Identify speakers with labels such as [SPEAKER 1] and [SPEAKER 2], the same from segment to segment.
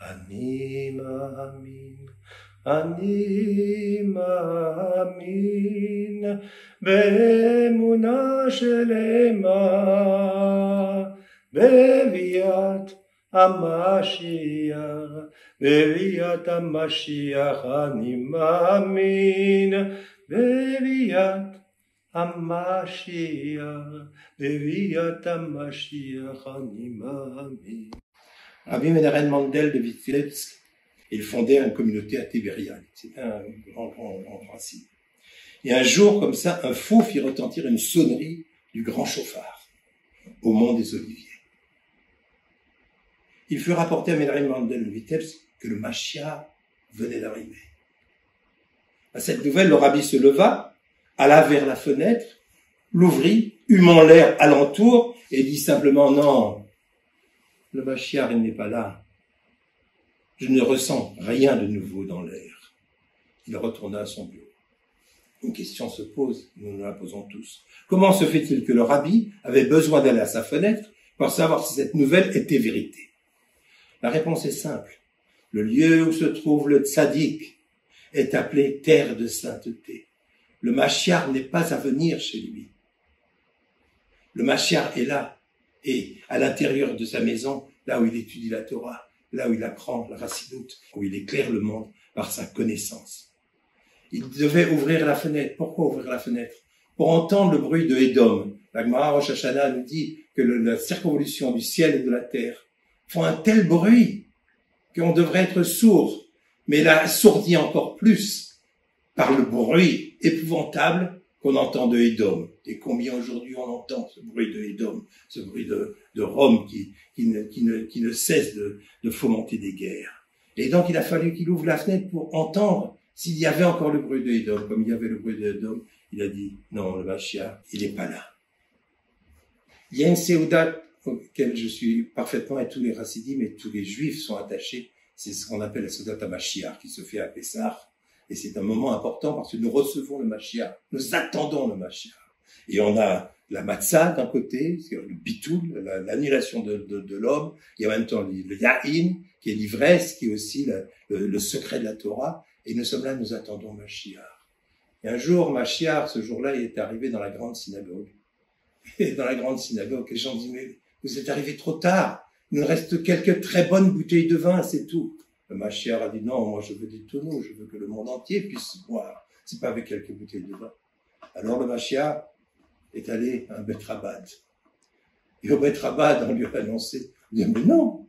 [SPEAKER 1] אני מאמין, אני מאמין באמונה שלמה בביאת המשיח, בביאת המשיח אני מאמין, בביאת המשיח, בביאת המשיח אני מאמין. Rabbi Menachem Mendel de Vitebsk, il fondait une communauté à Tibériade. C'était un grand principe. Et un jour, comme ça, un fou fit retentir une sonnerie du grand chauffard au mont des Oliviers. Il fut rapporté à Menachem Mendel de Vitebsk que le Mashiach venait d'arriver. À cette nouvelle, le rabbi se leva, alla vers la fenêtre, l'ouvrit, humant l'air alentour et dit simplement non. Le Mashiach, il n'est pas là. Je ne ressens rien de nouveau dans l'air. Il retourna à son bureau. Une question se pose, nous nous la posons tous. Comment se fait-il que le rabbi avait besoin d'aller à sa fenêtre pour savoir si cette nouvelle était vérité? La réponse est simple. Le lieu où se trouve le tzaddik est appelé terre de sainteté. Le Mashiach n'est pas à venir chez lui. Le Mashiach est là. Et à l'intérieur de sa maison, là où il étudie la Torah, là où il apprend la Rassidoute, où il éclaire le monde par sa connaissance. Il devait ouvrir la fenêtre. Pourquoi ouvrir la fenêtre? Pour entendre le bruit de Édom. La Gemara Rosh Hashanah nous dit que la circonvolution du ciel et de la terre font un tel bruit qu'on devrait être sourd. Mais là, assourdi encore plus par le bruit épouvantable qu'on entend de Édom. Et combien aujourd'hui on entend ce bruit de Édom, ce bruit de Rome qui ne cesse de fomenter des guerres. Et donc il a fallu qu'il ouvre la fenêtre pour entendre s'il y avait encore le bruit de Édom. Comme il y avait le bruit de Édom, il a dit non, le Mashiach, il n'est pas là. Il y a une séouda auquel je suis parfaitement, et tous les Hassidim et tous les Juifs sont attachés, c'est ce qu'on appelle la séouda à Mashiach, qui se fait à Pessah. Et c'est un moment important parce que nous recevons le Mashiach, nous attendons le Mashiach. Et on a la matzah d'un côté, c'est le bitoul, l'annulation de l'homme, il y a en même temps le yahin, qui est l'ivresse, qui est aussi le secret de la Torah, et nous sommes là, nous attendons Mashiach. Et un jour, Mashiach, ce jour-là, il est arrivé dans la grande synagogue. Et dans la grande synagogue, les gens disent, mais vous êtes arrivés trop tard, il nous reste quelques très bonnes bouteilles de vin, c'est tout. Le Mashiach a dit non, moi je veux des tonneaux, je veux que le monde entier puisse boire. C'est pas avec quelques bouteilles de vin. Alors le Mashiach est allé à un Bet Rabad. Et au Bet Rabad, on lui a annoncé, il dit, mais non,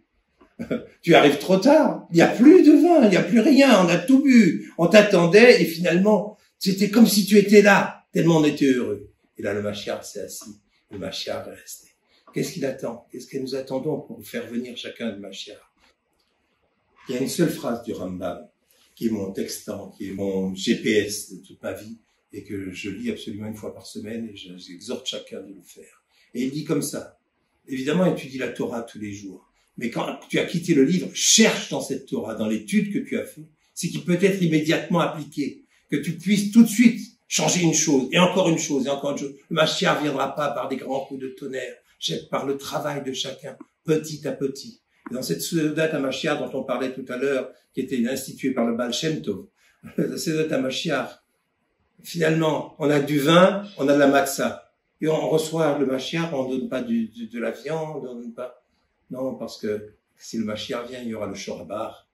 [SPEAKER 1] tu arrives trop tard, il n'y a plus de vin, il n'y a plus rien, on a tout bu, on t'attendait et finalement, c'était comme si tu étais là, tellement on était heureux. Et là le Mashiach s'est assis, le Mashiach est resté. Qu'est-ce qu'il attend? Qu'est-ce que nous attendons pour faire venir chacun de Mashiach? Il y a une seule phrase du Rambam, qui est mon textant, qui est mon GPS de toute ma vie, et que je lis absolument une fois par semaine, et j'exhorte chacun de le faire. Et il dit comme ça, évidemment, étudie la Torah tous les jours, mais quand tu as quitté le livre, cherche dans cette Torah, dans l'étude que tu as fait, ce qui peut être immédiatement appliqué, que tu puisses tout de suite changer une chose, et encore une chose, et encore une chose. Le Mashiach ne viendra pas par des grands coups de tonnerre, par le travail de chacun, petit à petit. Et dans cette Seudat HaMashiach dont on parlait tout à l'heure, qui était instituée par le Baal Shem Tov, la Seudat HaMashiach, finalement, on a du vin, on a de la matzah. Et on reçoit le Mashiach, on ne donne pas de la viande, on ne donne pas... Non, parce que si le Mashiach vient, il y aura le Shorabar,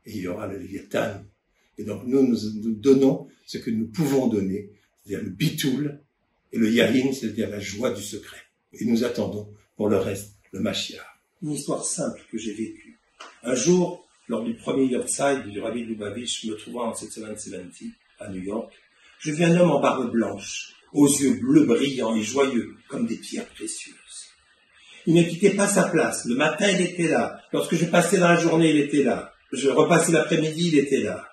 [SPEAKER 1] et il y aura le Léviathan. Et donc nous donnons ce que nous pouvons donner, c'est-à-dire le bitoul, et le yahin, c'est-à-dire la joie du secret. Et nous attendons, pour le reste, le Mashiach. Une histoire simple que j'ai vécue. Un jour, lors du premier Yortzeit du Rabbi Lubavitch, me trouvant en 770 à New York, je vis un homme en barbe blanche, aux yeux bleus brillants et joyeux, comme des pierres précieuses. Il ne quittait pas sa place. Le matin, il était là. Lorsque je passais dans la journée, il était là. Je repassais l'après-midi, il était là.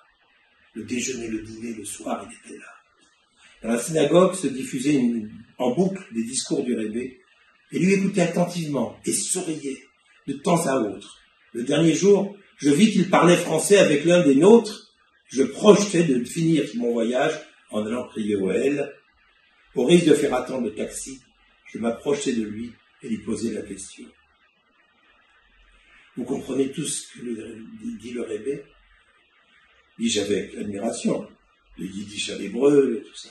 [SPEAKER 1] Le déjeuner, le dîner, le soir, il était là. Dans la synagogue se diffusaient en boucle des discours du Rebbe, et lui écoutait attentivement et souriait de temps à autre. Le dernier jour, je vis qu'il parlait français avec l'un des nôtres. Je projetais de finir mon voyage en allant prier au Hel. Au risque de faire attendre le taxi, je m'approchais de lui et lui posais la question. Vous comprenez tous ce que dit le Rébé. Dis avec admiration, le yiddish à l'hébreu et tout ça.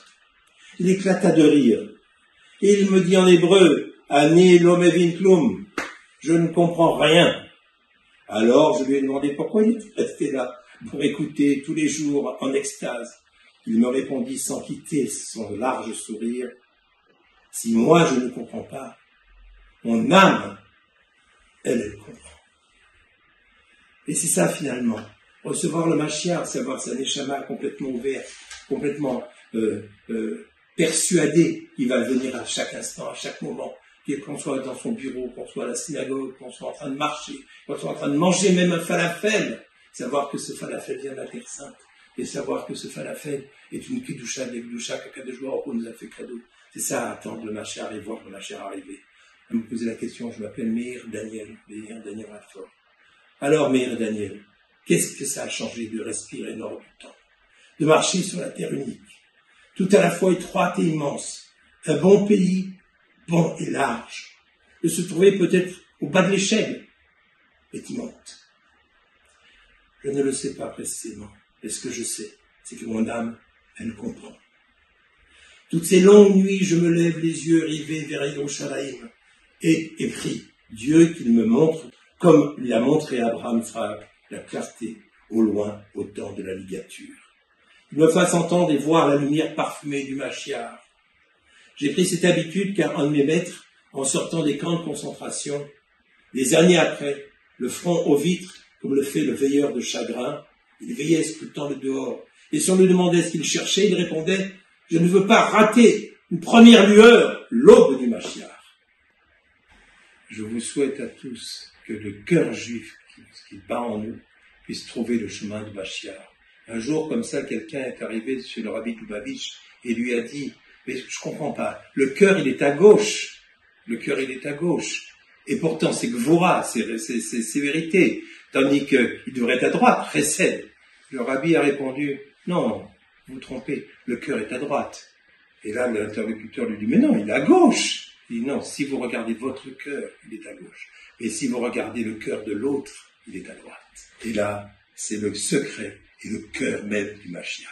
[SPEAKER 1] Il éclata de rire. Et il me dit en hébreu, Ani lo mevin klum, je ne comprends rien. Alors je lui ai demandé pourquoi il était resté là pour écouter tous les jours en extase. Il me répondit sans quitter son large sourire, si moi je ne comprends pas, mon âme, elle comprend. Et c'est ça finalement, recevoir le Mashiach, savoir sa neshama complètement ouverte, complètement persuadé qu'il va venir à chaque instant, à chaque moment, qu'on soit dans son bureau, qu'on soit à la synagogue, qu'on soit en train de marcher, qu'on soit en train de manger même un falafel, savoir que ce falafel vient de la Terre Sainte, et savoir que ce falafel est une kedusha des kedusha qu'Akadosh Baruch Hu nous a fait cadeau. C'est ça, attendre le Mashiach et voir le Mashiach arriver. À me poser la question, je m'appelle Meir Daniel Raffort. Alors Meir Daniel, qu'est-ce que ça a changé de respirer hors du temps, de marcher sur la terre unique, tout à la fois étroite et immense, un bon pays, bon et large, de se trouver peut-être au bas de l'échelle, et qui monte. Je ne le sais pas précisément, mais ce que je sais, c'est que mon âme, elle comprend. Toutes ces longues nuits, je me lève les yeux rivés vers Yerushalayim et prie Dieu qu'il me montre, comme il a montré à Abraham Frag, la clarté au loin, au temps de la ligature. Il me fasse entendre et voir la lumière parfumée du Mashiach. J'ai pris cette habitude car un de mes maîtres, en sortant des camps de concentration, des années après, le front aux vitres, comme le fait le veilleur de chagrin, il veillait scrutant le dehors. Et si on lui demandait ce qu'il cherchait, il répondait « Je ne veux pas rater une première lueur, l'aube du Mashiach ». Je vous souhaite à tous que le cœur juif qui bat en nous puisse trouver le chemin du Mashiach. Un jour, comme ça, quelqu'un est arrivé chez le Rabbi Lubavitch et lui a dit « Mais je comprends pas, le cœur il est à gauche, le cœur il est à gauche, et pourtant c'est Gvura, c'est vérité, tandis qu'il devrait être à droite, Chesed. » Le Rabbi a répondu « Non, vous vous trompez, le cœur est à droite. » Et là, l'interlocuteur lui dit « Mais non, il est à gauche !» Il dit « Non, si vous regardez votre cœur, il est à gauche. Et si vous regardez le cœur de l'autre, il est à droite. » Et là, c'est le secret et le cœur même du Mashiach.